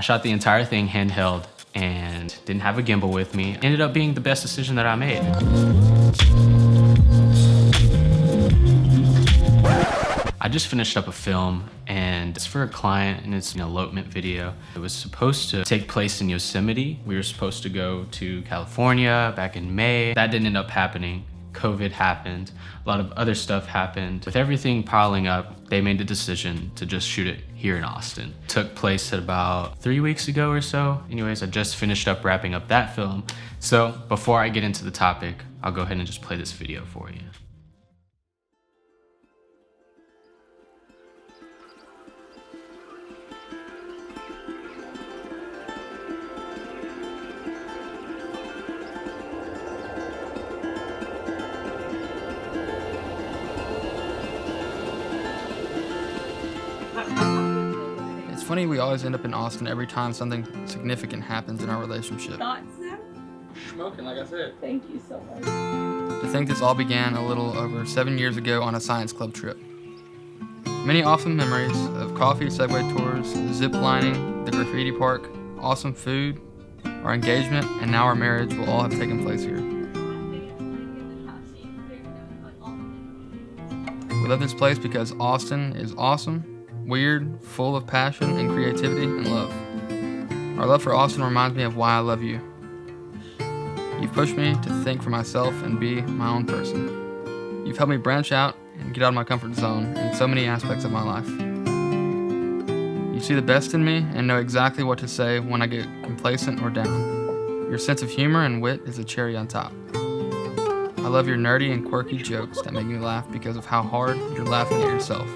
shot the entire thing handheld and didn't have a gimbal with me. Ended up being the best decision that I made. I just finished up a film and it's for a client and it's an elopement video. It was supposed to take place in Yosemite. We were supposed to go to California back in May. That didn't end up happening. COVID happened. A lot of other stuff happened. With everything piling up, they made the decision to just shoot it here in Austin. It took place at about 3 weeks ago or so. Anyways, I just finished up wrapping up that film. So before I get into the topic, I'll go ahead and just play this video for you. It's funny we always end up in Austin every time something significant happens in our relationship. Smoking, like I said. Thank you so much. To think this all began a little over 7 years ago on a science club trip. Many awesome memories of coffee, Segway tours, zip lining, the graffiti park, awesome food, our engagement, and now our marriage will all have taken place here. We love this place because Austin is awesome, weird, full of passion and creativity and love. Our love for Austin reminds me of why I love you. You've pushed me to think for myself and be my own person. You've helped me branch out and get out of my comfort zone in so many aspects of my life. You see the best in me and know exactly what to say when I get complacent or down. Your sense of humor and wit is a cherry on top. I love your nerdy and quirky jokes that make me laugh because of how hard you're laughing at yourself.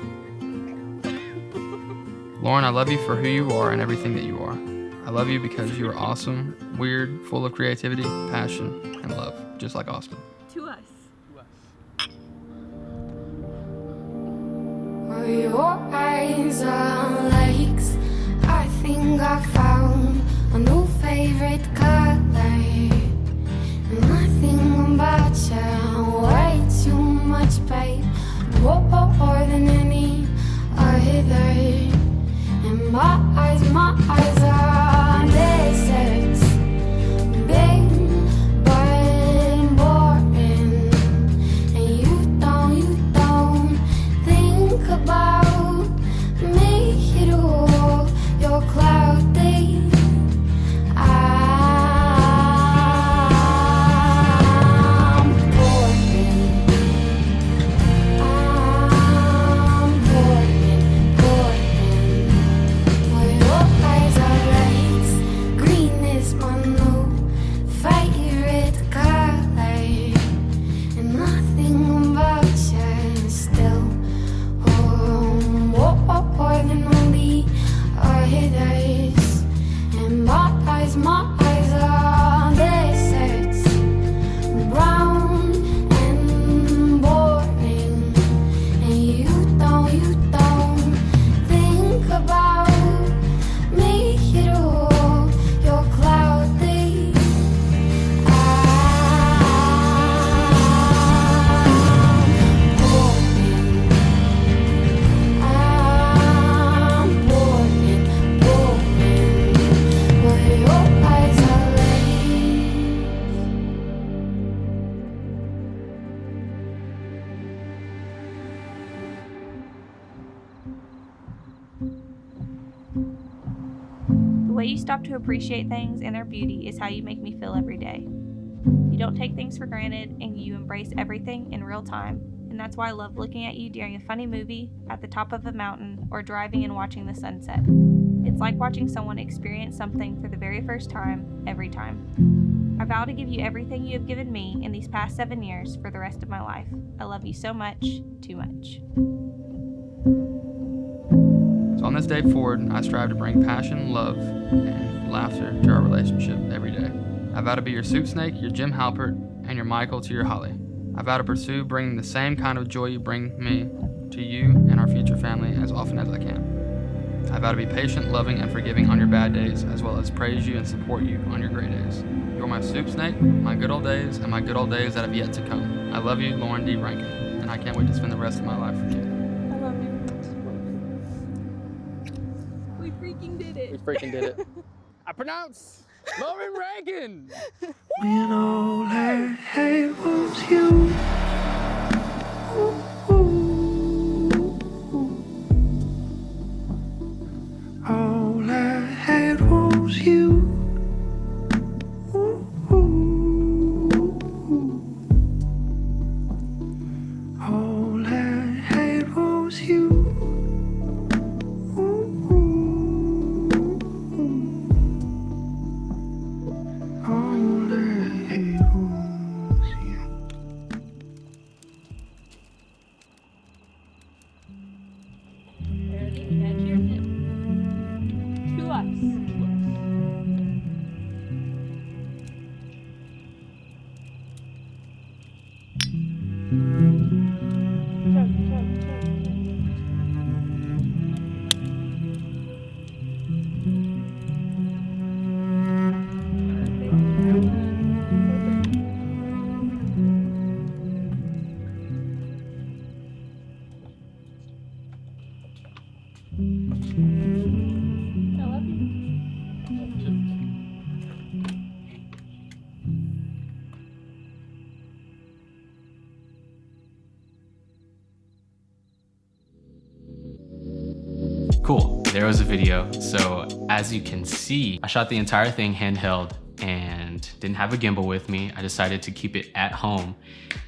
Lauren, I love you for who you are and everything that you are. I love you because you are awesome, weird, full of creativity, passion, and love, just like Austin. To us. Well, your eyes are lakes. I think I found a new favorite color. And I think about you way too much, babe. More than any other. And my eyes are deserts, big but boring. And you don't think about me at all. You're cloudy. The way you stop to appreciate things and their beauty is how you make me feel every day. You don't take things for granted and you embrace everything in real time, and that's why I love looking at you during a funny movie, at the top of a mountain, or driving and watching the sunset. It's like watching someone experience something for the very first time, every time. I vow to give you everything you have given me in these past 7 years for the rest of my life. I love you so much, too much. So on this day forward, I strive to bring passion, love, and laughter to our relationship every day. I vow to be your soup snake, your Jim Halpert, and your Michael to your Holly. I vow to pursue bringing the same kind of joy you bring me to you and our future family as often as I can. I vow to be patient, loving, and forgiving on your bad days, as well as praise you and support you on your great days. You're my soup snake, my good old days, and my good old days that have yet to come. I love you, Lauren D. Rankin, and I can't wait to spend the rest of my life with you. I love you. We freaking did it. freaking did it. I pronounce Lauren Reagan. When all I had was you. All I had was you. All I had was you. All I had was you. To us. I love you. Cool, there was a video. So as you can see, I shot the entire thing handheld and didn't have a gimbal with me. I decided to keep it at home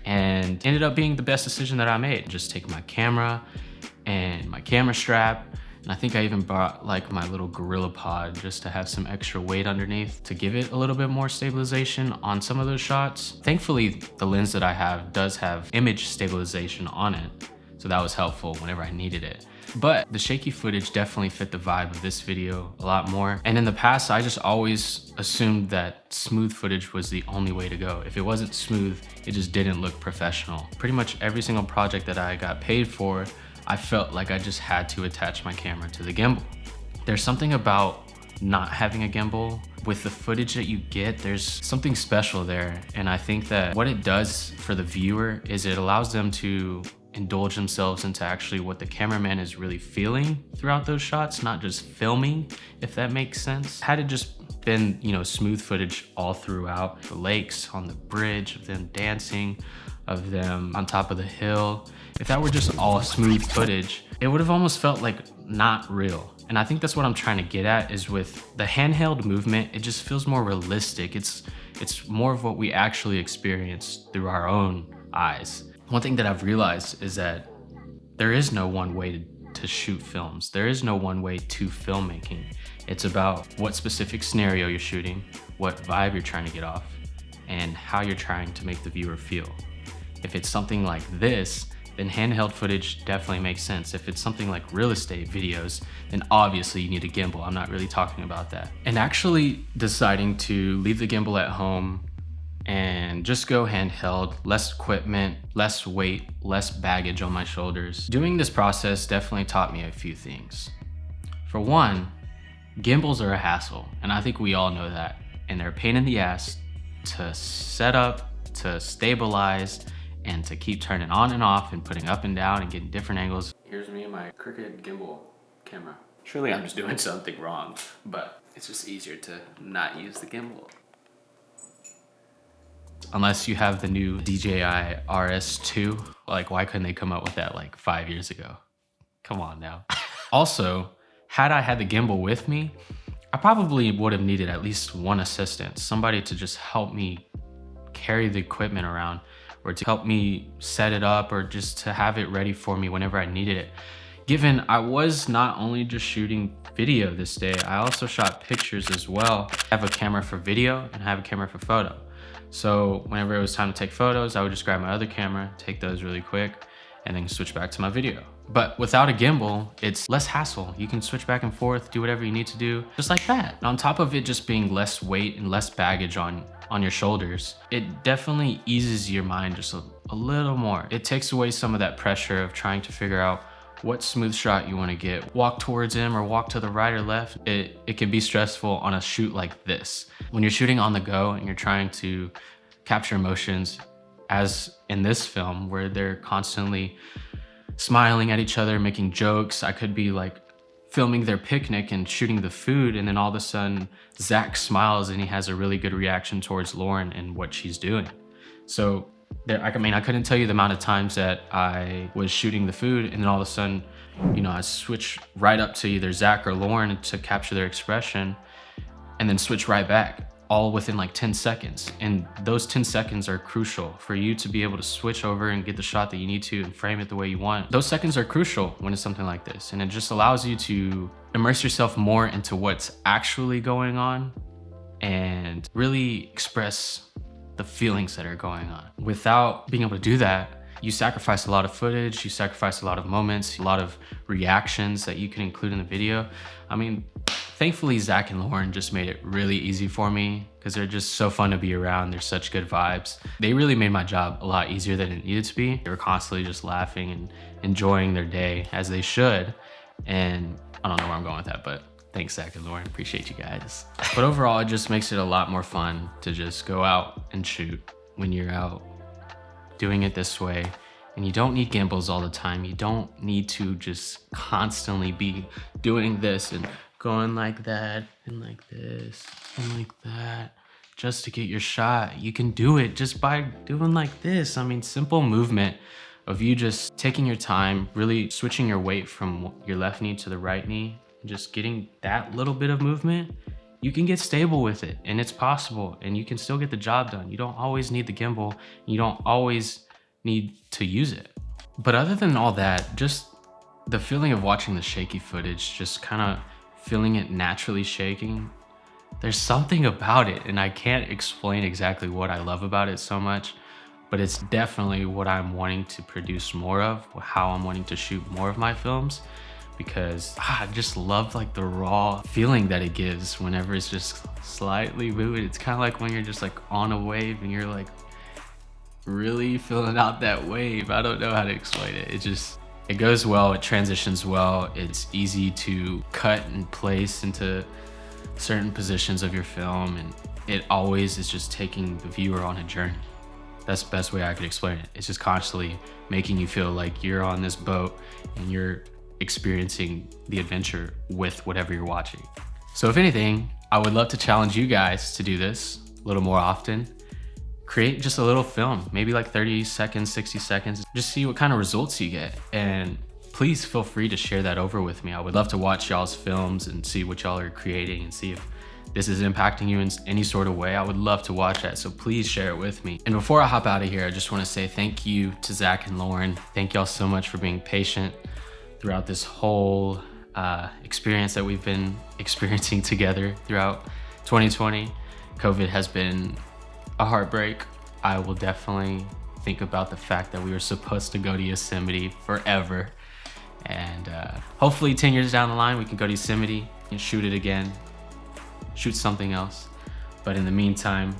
and ended up being the best decision that I made. Just take my camera and my camera strap. And I think I even brought like my little Gorilla Pod just to have some extra weight underneath to give it a little bit more stabilization on some of those shots. Thankfully, the lens that I have does have image stabilization on it. So that was helpful whenever I needed it. But the shaky footage definitely fit the vibe of this video a lot more. And in the past, I just always assumed that smooth footage was the only way to go. If it wasn't smooth, it just didn't look professional. Pretty much every single project that I got paid for, I felt like I just had to attach my camera to the gimbal. There's something about not having a gimbal. With the footage that you get, there's something special there. And I think that what it does for the viewer is it allows them to indulge themselves into actually what the cameraman is really feeling throughout those shots, not just filming, if that makes sense. Had it just been, you know, smooth footage all throughout, the lakes, on the bridge, of them dancing, of them on top of the hill, if that were just all smooth footage, it would have almost felt like not real. And I think that's what I'm trying to get at, is with the handheld movement, it just feels more realistic. It's more of what we actually experience through our own eyes. One thing that I've realized is that there is no one way to shoot films. There is no one way to filmmaking. It's about what specific scenario you're shooting, what vibe you're trying to get off, and how you're trying to make the viewer feel. If it's something like this, then handheld footage definitely makes sense. If it's something like real estate videos, then obviously you need a gimbal. I'm not really talking about that. And actually deciding to leave the gimbal at home and just go handheld, less equipment, less weight, less baggage on my shoulders. Doing this process definitely taught me a few things. For one, gimbals are a hassle, and I think we all know that. And they're a pain in the ass to set up, to stabilize, and to keep turning on and off and putting up and down and getting different angles. Here's me and my crooked gimbal camera. Surely I'm just doing something wrong, but it's just easier to not use the gimbal. Unless you have the new DJI RS2, like why couldn't they come up with that like 5 years ago? Come on now. Also, had I had the gimbal with me, I probably would have needed at least one assistant, somebody to just help me carry the equipment around, or to help me set it up, or just to have it ready for me whenever I needed it. Given I was not only just shooting video this day, I also shot pictures as well. I have a camera for video and I have a camera for photo. So whenever it was time to take photos, I would just grab my other camera, take those really quick, and then switch back to my video. But without a gimbal, it's less hassle. You can switch back and forth, do whatever you need to do, just like that. And on top of it just being less weight and less baggage on your shoulders, it definitely eases your mind just a little more. It takes away some of that pressure of trying to figure out what smooth shot you want to get. Walk towards him or walk to the right or left. It can be stressful on a shoot like this. When you're shooting on the go and you're trying to capture emotions, as in this film where they're constantly smiling at each other, making jokes. I could be like filming their picnic and shooting the food, and then all of a sudden Zach smiles and he has a really good reaction towards Lauren and what she's doing. So there, I mean, I couldn't tell you the amount of times that I was shooting the food and then all of a sudden, you know, I switch right up to either Zach or Lauren to capture their expression and then switch right back, all within like 10 seconds. And those 10 seconds are crucial for you to be able to switch over and get the shot that you need to and frame it the way you want. Those seconds are crucial when it's something like this. And it just allows you to immerse yourself more into what's actually going on and really express the feelings that are going on. Without being able to do that, you sacrifice a lot of footage, you sacrifice a lot of moments, a lot of reactions that you can include in the video. I mean, thankfully, Zach and Lauren just made it really easy for me because they're just so fun to be around. They're such good vibes. They really made my job a lot easier than it needed to be. They were constantly just laughing and enjoying their day as they should. And I don't know where I'm going with that, but thanks, Zach and Lauren. Appreciate you guys. But overall, it just makes it a lot more fun to just go out and shoot when you're out doing it this way. And you don't need gimbals all the time. You don't need to just constantly be doing this and going like that and like this and like that just to get your shot. You can do it just by doing like this. I mean, simple movement of you just taking your time, really switching your weight from your left knee to the right knee, and just getting that little bit of movement. You can get stable with it, and it's possible, and you can still get the job done. You don't always need the gimbal. You don't always need to use it. But other than all that, just the feeling of watching the shaky footage, just kind of feeling it naturally shaking, there's something about it, and I can't explain exactly what I love about it so much, but it's definitely what I'm wanting to produce more of, how I'm wanting to shoot more of my films, because I just love like the raw feeling that it gives whenever it's just slightly moving. It's kind of like when you're just like on a wave and you're like really feeling out that wave. I don't know how to explain it. It goes well, it transitions well, it's easy to cut and place into certain positions of your film, and it always is just taking the viewer on a journey. That's the best way I could explain it. It's just constantly making you feel like you're on this boat and you're experiencing the adventure with whatever you're watching. So if anything, I would love to challenge you guys to do this a little more often. Create just a little film, maybe like 30 seconds, 60 seconds, just see what kind of results you get. And please feel free to share that over with me. I would love to watch y'all's films and see what y'all are creating and see if this is impacting you in any sort of way. I would love to watch that, so please share it with me. And before I hop out of here, I just wanna say thank you to Zach and Lauren. Thank y'all so much for being patient throughout this whole experience that we've been experiencing together throughout 2020. COVID has been a heartbreak. I will definitely think about the fact that we were supposed to go to Yosemite forever. And hopefully 10 years down the line, we can go to Yosemite and shoot it again, shoot something else. But in the meantime,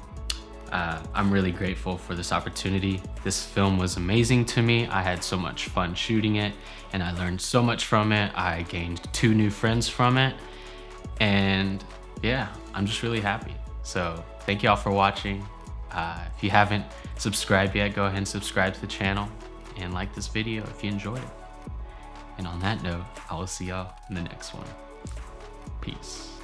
I'm really grateful for this opportunity. This film was amazing to me. I had so much fun shooting it, and I learned so much from it. I gained 2 new friends from it. And yeah, I'm just really happy. So thank y'all for watching. If you haven't subscribed yet, go ahead and subscribe to the channel and like this video if you enjoyed it. And on that note, I will see y'all in the next one. Peace.